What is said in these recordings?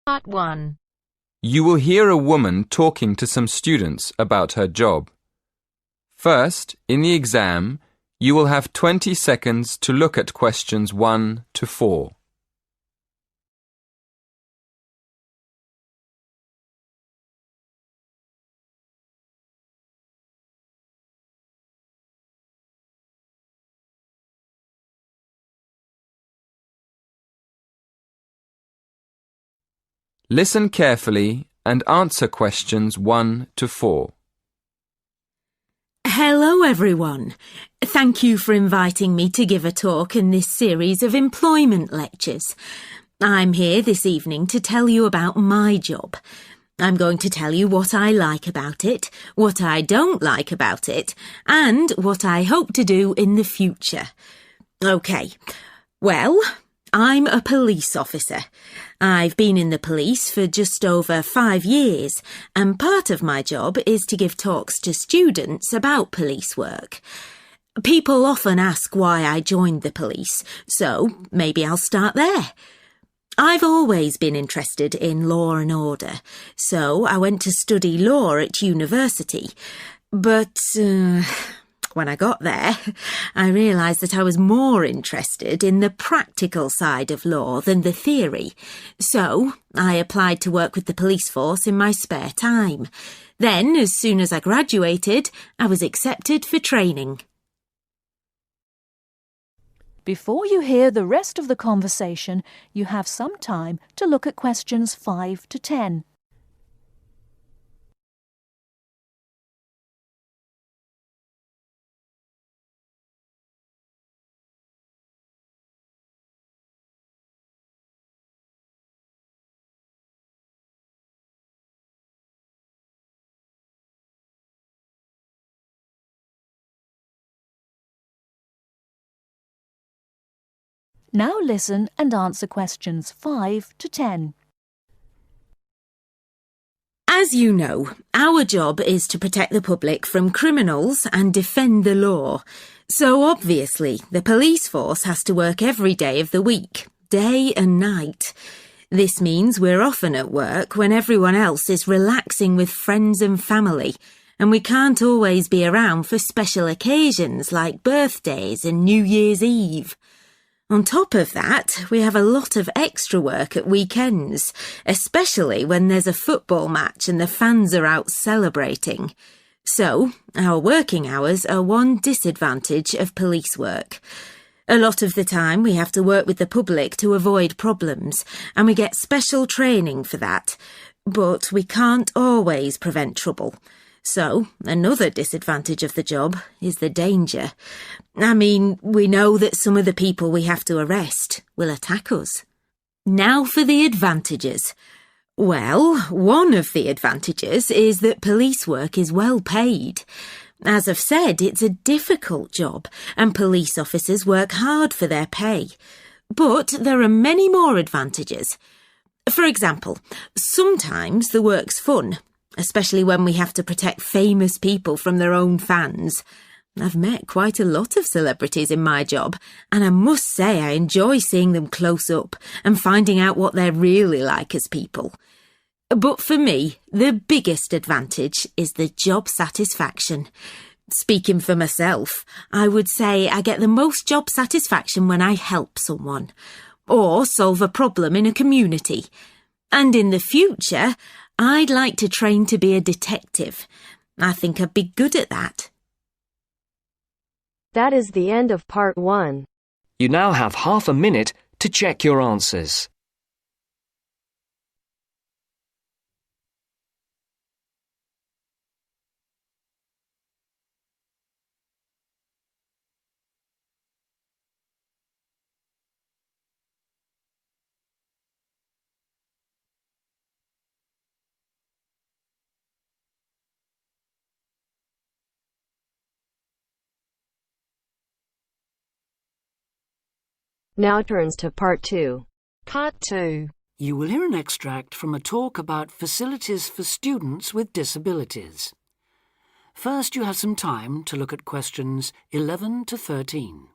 Part 1. You will hear a woman talking to some students about her job. First, in the exam, you will have 20 seconds to look at questions 1 to 4. Listen carefully and answer questions 1 to 4. Hello everyone. Thank you for inviting me to give a talk in this series of employment lectures. I'm here this evening to tell you about my job. I'm going to tell you what I like about it, what I don't like about it, and what I hope to do in the future. OK, well, I'm a police officer. I've been in the police for just over 5 years, and part of my job is to give talks to students about police work. People often ask why I joined the police, so maybe I'll start there. I've always been interested in law and order, so I went to study law at university. But when I got there, I realised that I was more interested in the practical side of law than the theory. So I applied to work with the police force in my spare time. Then, as soon as I graduated, I was accepted for training. Before you hear the rest of the conversation, you have some time to look at questions 5 to 10. Now listen and answer questions 5 to 10. As you know, our job is to protect the public from criminals and defend the law. So obviously, the police force has to work every day of the week, day and night. This means we're often at work when everyone else is relaxing with friends and family, and we can't always be around for special occasions like birthdays and New Year's Eve. On top of that, we have a lot of extra work at weekends, especially when there's a football match and the fans are out celebrating. So, our working hours are one disadvantage of police work. A lot of the time we have to work with the public to avoid problems, and we get special training for that. But we can't always prevent trouble. So, another disadvantage of the job is the danger. I mean, we know that some of the people we have to arrest will attack us. Now for the advantages. Well, one of the advantages is that police work is well paid. As I've said, it's a difficult job, and police officers work hard for their pay. But there are many more advantages. For example, sometimes the work's fun, especially when we have to protect famous people from their own fans. I've met quite a lot of celebrities in my job, and I must say I enjoy seeing them close up and finding out what they're really like as people. But for me, the biggest advantage is the job satisfaction. Speaking for myself, I would say I get the most job satisfaction when I help someone, or solve a problem in a community. And in the future, I'd like to train to be a detective. I think I'd be good at that. That is the end of Part 1. You now have half a minute to check your answers. Now turns to Part 2. Part 2. You will hear an extract from a talk about facilities for students with disabilities. First, you have some time to look at questions 11 to 13.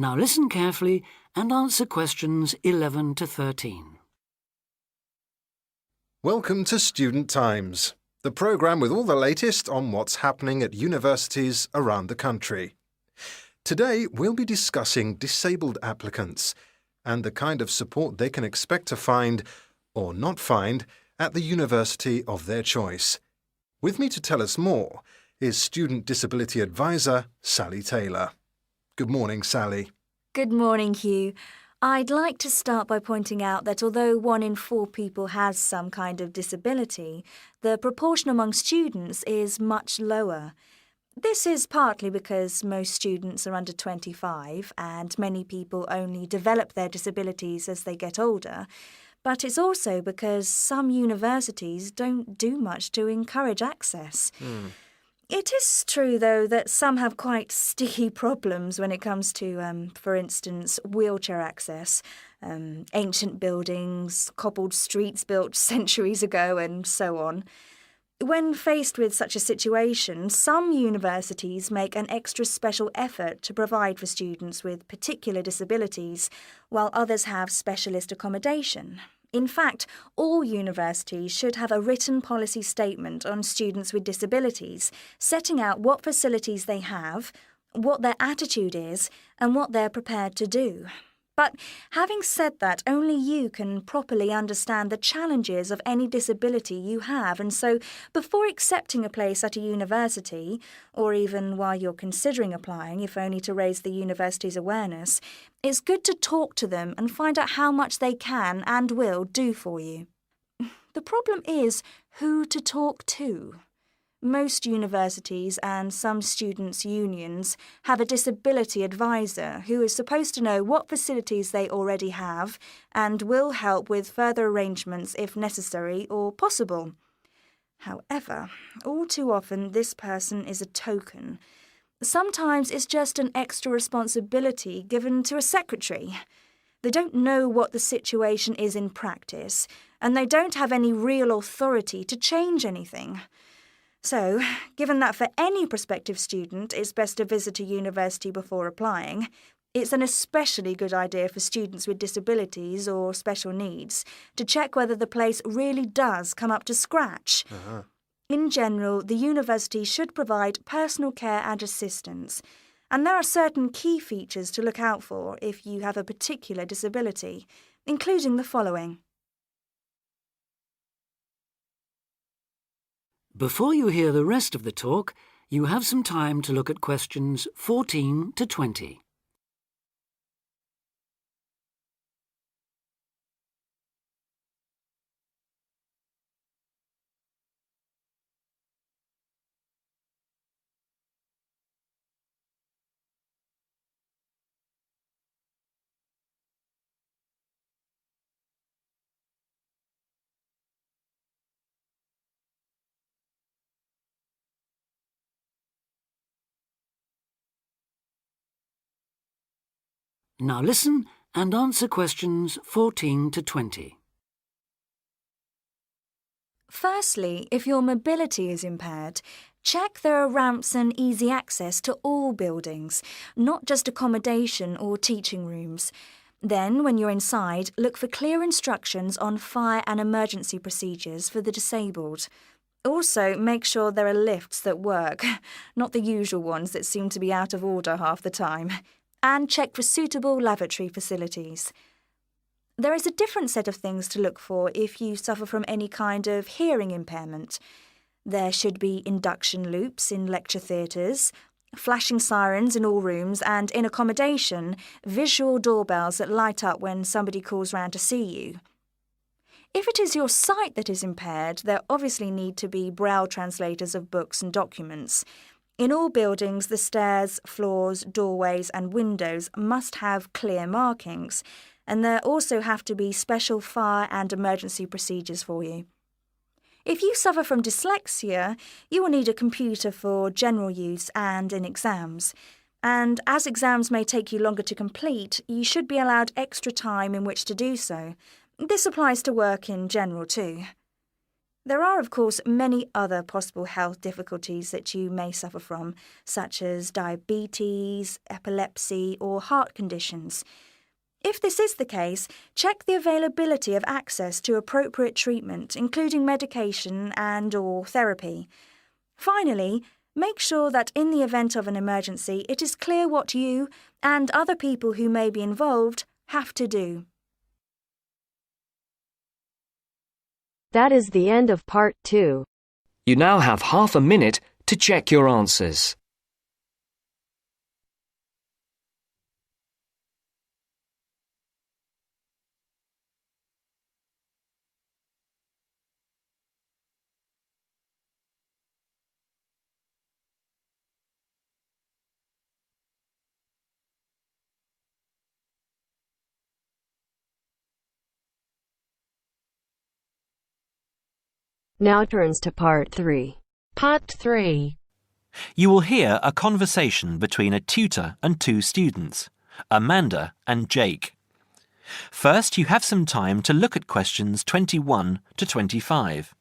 Now listen carefully and answer questions 11 to 13. Welcome to Student Times, the programme with all the latest on what's happening at universities around the country. Today we'll be discussing disabled applicants and the kind of support they can expect to find, or not find, at the university of their choice. With me to tell us more is Student Disability Advisor Sally Taylor. Good morning, Sally. Good morning, Hugh. I'd like to start by pointing out that although 1 in 4 people has some kind of disability, the proportion among students is much lower. This is partly because most students are under 25 and many people only develop their disabilities as they get older, but it's also because some universities don't do much to encourage access. It is true, though, that some have quite sticky problems when it comes to, for instance, wheelchair access, ancient buildings, cobbled streets built centuries ago, and so on. When faced with such a situation, some universities make an extra special effort to provide for students with particular disabilities, while others have specialist accommodation. In fact, all universities should have a written policy statement on students with disabilities, setting out what facilities they have, what their attitude is, and what they're prepared to do. But having said that, only you can properly understand the challenges of any disability you have, and so before accepting a place at a university, or even while you're considering applying, if only to raise the university's awareness, it's good to talk to them and find out how much they can and will do for you. The problem is who to talk to. Most universities and some students' unions have a disability advisor who is supposed to know what facilities they already have and will help with further arrangements if necessary or possible. However, all too often this person is a token. Sometimes it's just an extra responsibility given to a secretary. They don't know what the situation is in practice, and they don't have any real authority to change anything. So, given that for any prospective student it's best to visit a university before applying, it's an especially good idea for students with disabilities or special needs to check whether the place really does come up to scratch. In general, the university should provide personal care and assistance, and there are certain key features to look out for if you have a particular disability, including the following. Before you hear the rest of the talk, you have some time to look at questions 14 to 20. Now listen and answer questions 14 to 20. Firstly, if your mobility is impaired, check there are ramps and easy access to all buildings, not just accommodation or teaching rooms. Then, when you're inside, look for clear instructions on fire and emergency procedures for the disabled. Also, make sure there are lifts that work, not the usual ones that seem to be out of order half the time. And check for suitable lavatory facilities. There is a different set of things to look for if you suffer from any kind of hearing impairment. There should be induction loops in lecture theatres, flashing sirens in all rooms, and in accommodation, visual doorbells that light up when somebody calls round to see you. If it is your sight that is impaired, there obviously need to be braille translators of books and documents. In all buildings, the stairs, floors, doorways and windows must have clear markings, and there also have to be special fire and emergency procedures for you. If you suffer from dyslexia, you will need a computer for general use and in exams. And as exams may take you longer to complete, you should be allowed extra time in which to do so. This applies to work in general too. There are, of course, many other possible health difficulties that you may suffer from, such as diabetes, epilepsy, or heart conditions. If this is the case, check the availability of access to appropriate treatment, including medication and/or therapy. Finally, make sure that in the event of an emergency, it is clear what you and other people who may be involved have to do. That is the end of part 2. You now have half a minute to check your answers. Now turns to part 3. Part 3. You will hear a conversation between a tutor and two students, Amanda and Jake. First, you have some time to look at questions 21 to 25.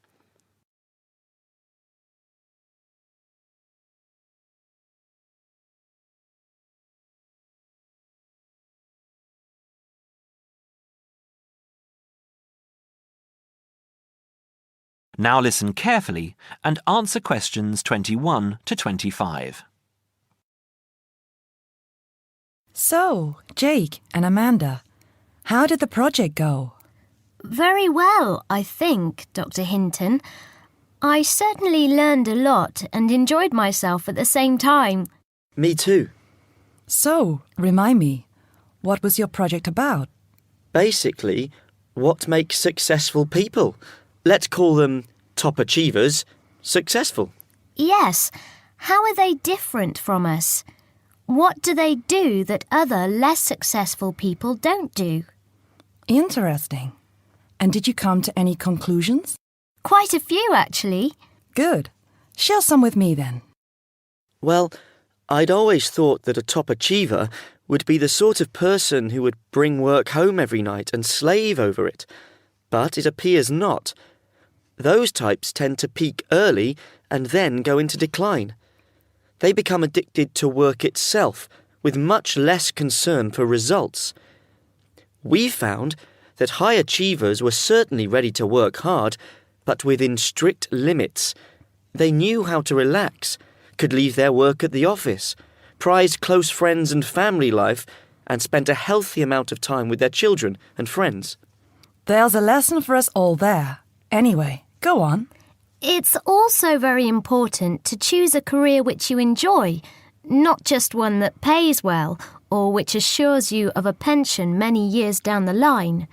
Now listen carefully and answer questions 21 to 25. So, Jake and Amanda, how did the project go? Very well, I think, Dr. Hinton. I certainly learned a lot and enjoyed myself at the same time. Me too. So, remind me, what was your project about? Basically, what makes successful people? Let's call them top achievers successful. Yes. How are they different from us? What do they do that other less successful people don't do? Interesting. And did you come to any conclusions? Quite a few, actually. Good. Share some with me then. Well, I'd always thought that a top achiever would be the sort of person who would bring work home every night and slave over it. But it appears not. Those types tend to peak early and then go into decline. They become addicted to work itself, with much less concern for results. We found that high achievers were certainly ready to work hard, but within strict limits. They knew how to relax, could leave their work at the office, prized close friends and family life, and spent a healthy amount of time with their children and friends. There's a lesson for us all there. Anyway, go on. It's also very important to choose a career which you enjoy, not just one that pays well or which assures you of a pension many years down the line.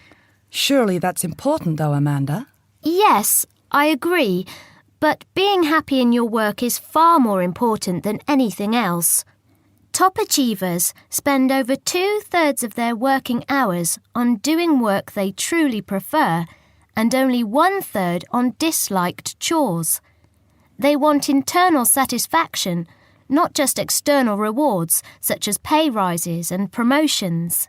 Surely that's important though, Amanda. Yes, I agree, but being happy in your work is far more important than anything else. Top achievers spend over 2/3 of their working hours on doing work they truly prefer and only 1/3 on disliked chores. They want internal satisfaction, not just external rewards such as pay rises and promotions.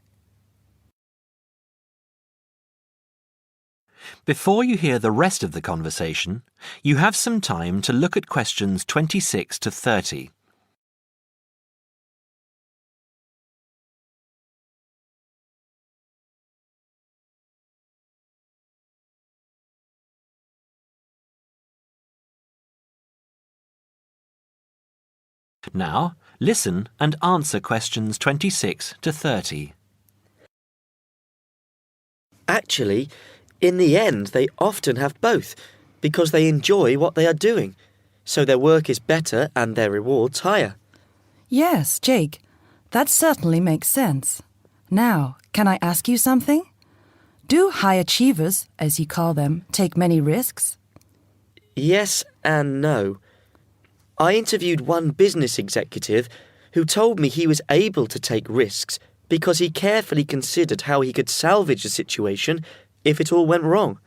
Before you hear the rest of the conversation, you have some time to look at questions 26 to 30. Now, listen and answer questions 26 to 30. Actually, in the end, they often have both, because they enjoy what they are doing, so their work is better and their rewards higher. Yes, Jake, that certainly makes sense. Now, can I ask you something? Do high achievers, as you call them, take many risks? Yes and no. I interviewed one business executive who told me he was able to take risks because he carefully considered how he could salvage a situation if it all went wrong.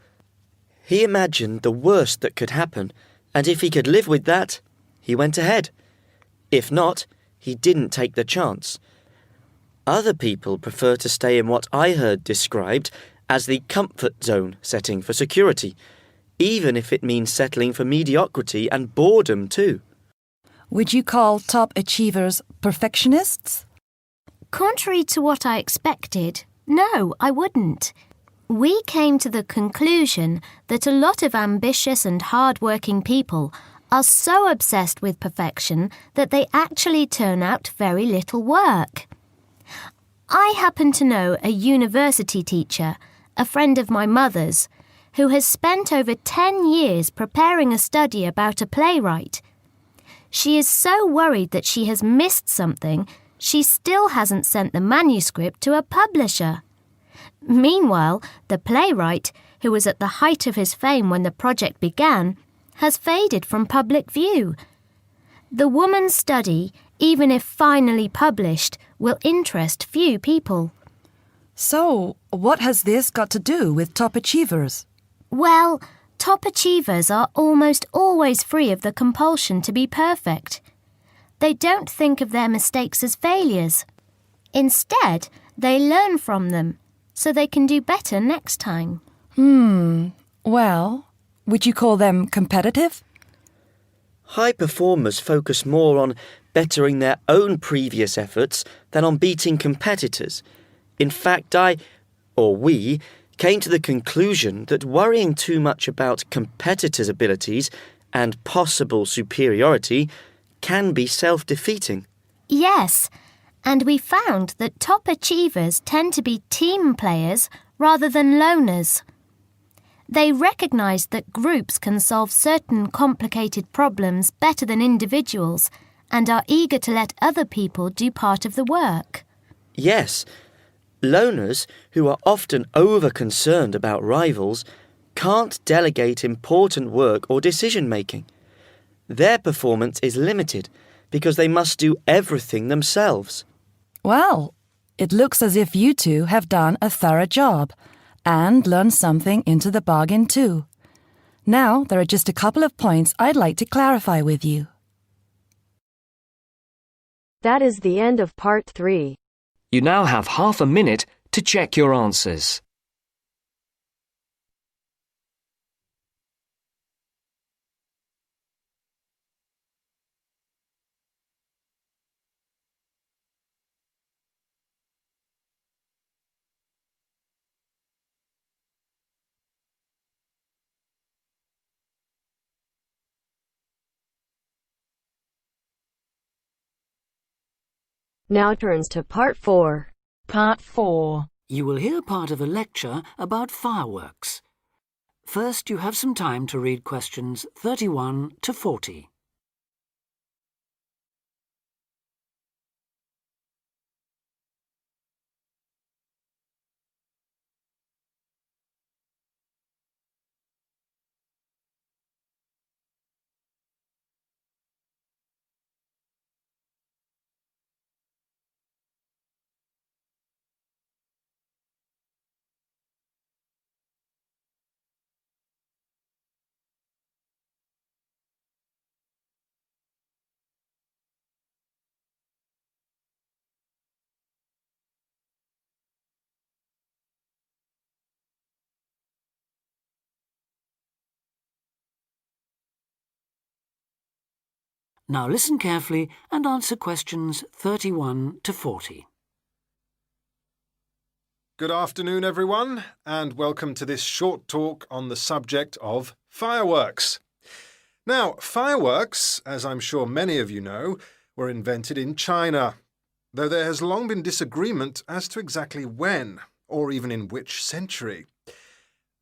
He imagined the worst that could happen, and if he could live with that, he went ahead. If not, he didn't take the chance. Other people prefer to stay in what I heard described as the comfort zone setting for security. even if it means settling for mediocrity and boredom too. Would you call top achievers perfectionists? Contrary to what I expected, no, I wouldn't. We came to the conclusion that a lot of ambitious and hard-working people are so obsessed with perfection that they actually turn out very little work. I happen to know a university teacher, a friend of my mother's, who has spent over 10 years preparing a study about a playwright. She is so worried that she has missed something, she still hasn't sent the manuscript to a publisher. Meanwhile, the playwright, who was at the height of his fame when the project began, has faded from public view. The woman's study, even if finally published, will interest few people. So, what has this got to do with top achievers? Well, top achievers are almost always free of the compulsion to be perfect. They don't think of their mistakes as failures. Instead, they learn from them, so they can do better next time. Well, would you call them competitive? High performers focus more on bettering their own previous efforts than on beating competitors. In fact, we, came to the conclusion that worrying too much about competitors' abilities and possible superiority can be self-defeating. Yes, and we found that top achievers tend to be team players rather than loners. They recognise that groups can solve certain complicated problems better than individuals and are eager to let other people do part of the work. Yes, loners, who are often over-concerned about rivals, can't delegate important work or decision-making. Their performance is limited because they must do everything themselves. Well, it looks as if you two have done a thorough job and learned something into the bargain too. Now, there are just a couple of points I'd like to clarify with you. That is the end of part 3. You now have half a minute to check your answers. Now turns to part 4. Part 4. You will hear part of a lecture about fireworks. First, you have some time to read questions 31 to 40. Now listen carefully and answer questions 31 to 40. Good afternoon, everyone, and welcome to this short talk on the subject of fireworks. Now, fireworks, as I'm sure many of you know, were invented in China, though there has long been disagreement as to exactly when, or even in which century.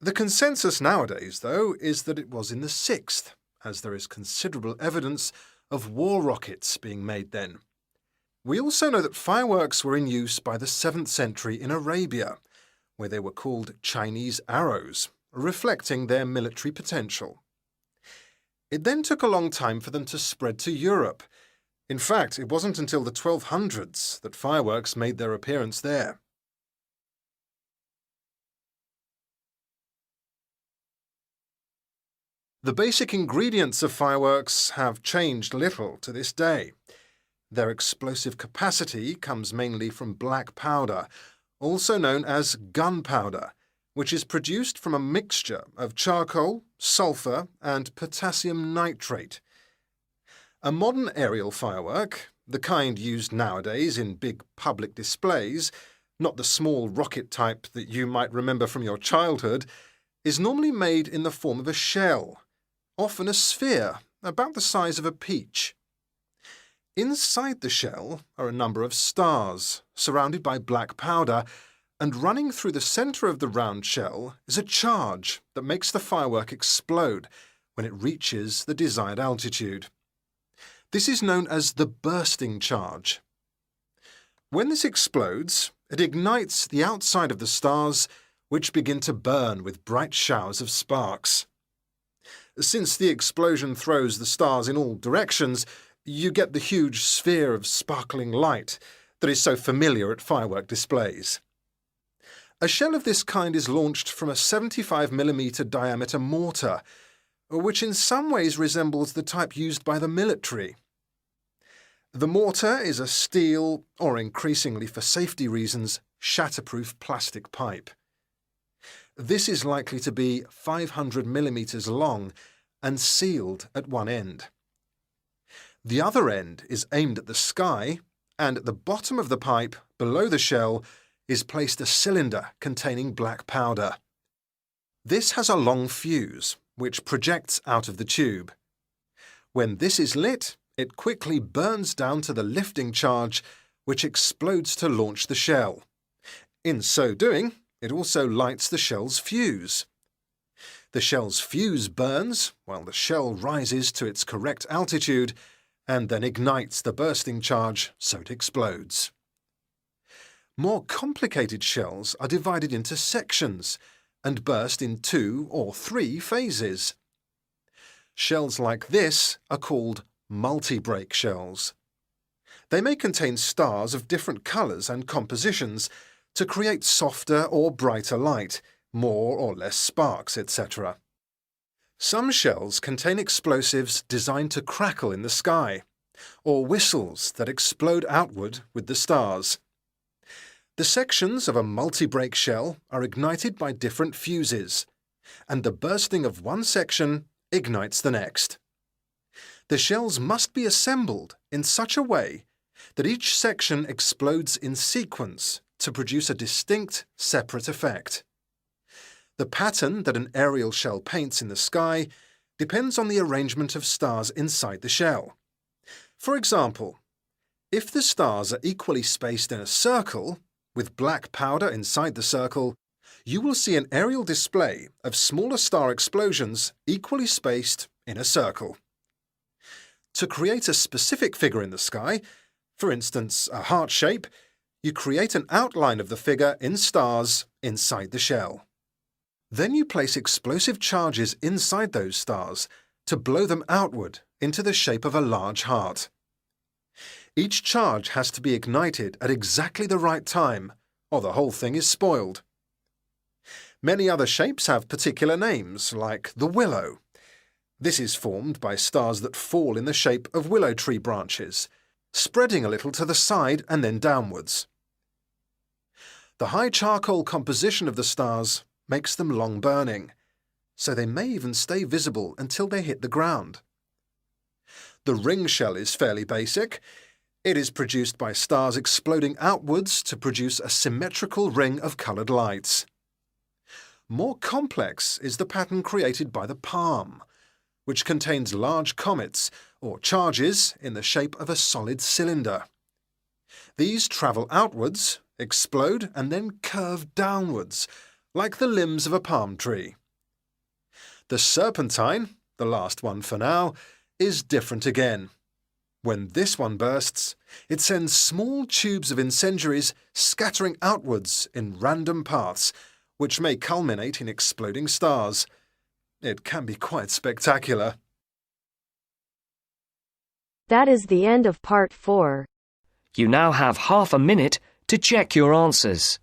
The consensus nowadays, though, is that it was in the 6th, as there is considerable evidence of war rockets being made then. We also know that fireworks were in use by the 7th century in Arabia, where they were called Chinese arrows, reflecting their military potential. It then took a long time for them to spread to Europe. In fact, it wasn't until the 1200s that fireworks made their appearance there. The basic ingredients of fireworks have changed little to this day. Their explosive capacity comes mainly from black powder, also known as gunpowder, which is produced from a mixture of charcoal, sulfur, and potassium nitrate. A modern aerial firework, the kind used nowadays in big public displays, not the small rocket type that you might remember from your childhood, is normally made in the form of a shell, often a sphere about the size of a peach. Inside the shell are a number of stars, surrounded by black powder, and running through the centre of the round shell is a charge that makes the firework explode when it reaches the desired altitude. This is known as the bursting charge. When this explodes, it ignites the outside of the stars, which begin to burn with bright showers of sparks. Since the explosion throws the stars in all directions, you get the huge sphere of sparkling light that is so familiar at firework displays. A shell of this kind is launched from a 75mm diameter mortar, which in some ways resembles the type used by the military. The mortar is a steel, or increasingly for safety reasons, shatterproof plastic pipe. This is likely to be 500mm long and sealed at one end. The other end is aimed at the sky, and at the bottom of the pipe, below the shell, is placed a cylinder containing black powder. This has a long fuse, which projects out of the tube. When this is lit, it quickly burns down to the lifting charge, which explodes to launch the shell. In so doing, it also lights the shell's fuse. The shell's fuse burns while the shell rises to its correct altitude and then ignites the bursting charge so it explodes. More complicated shells are divided into sections and burst in 2 or 3 phases. Shells like this are called multi-break shells. They may contain stars of different colours and compositions to create softer or brighter light, more or less sparks, etc. Some shells contain explosives designed to crackle in the sky, or whistles that explode outward with the stars. The sections of a multi-break shell are ignited by different fuses, and the bursting of one section ignites the next. The shells must be assembled in such a way that each section explodes in sequence to produce a distinct, separate effect. The pattern that an aerial shell paints in the sky depends on the arrangement of stars inside the shell. For example, if the stars are equally spaced in a circle, with black powder inside the circle, you will see an aerial display of smaller star explosions equally spaced in a circle. To create a specific figure in the sky, for instance a heart shape, you create an outline of the figure in stars inside the shell. Then you place explosive charges inside those stars to blow them outward into the shape of a large heart. Each charge has to be ignited at exactly the right time, or the whole thing is spoiled. Many other shapes have particular names, like the willow. This is formed by stars that fall in the shape of willow tree branches, spreading a little to the side and then downwards. The high charcoal composition of the stars makes them long burning, so they may even stay visible until they hit the ground. The ring shell is fairly basic. It is produced by stars exploding outwards to produce a symmetrical ring of coloured lights. More complex is the pattern created by the palm, which contains large comets or charges in the shape of a solid cylinder. These travel outwards, explode and then curve downwards, like the limbs of a palm tree. The serpentine, the last one for now, is different again. When this one bursts, it sends small tubes of incendiaries scattering outwards in random paths, which may culminate in exploding stars. It can be quite spectacular. That is the end of part 4. You now have half a minute to check your answers.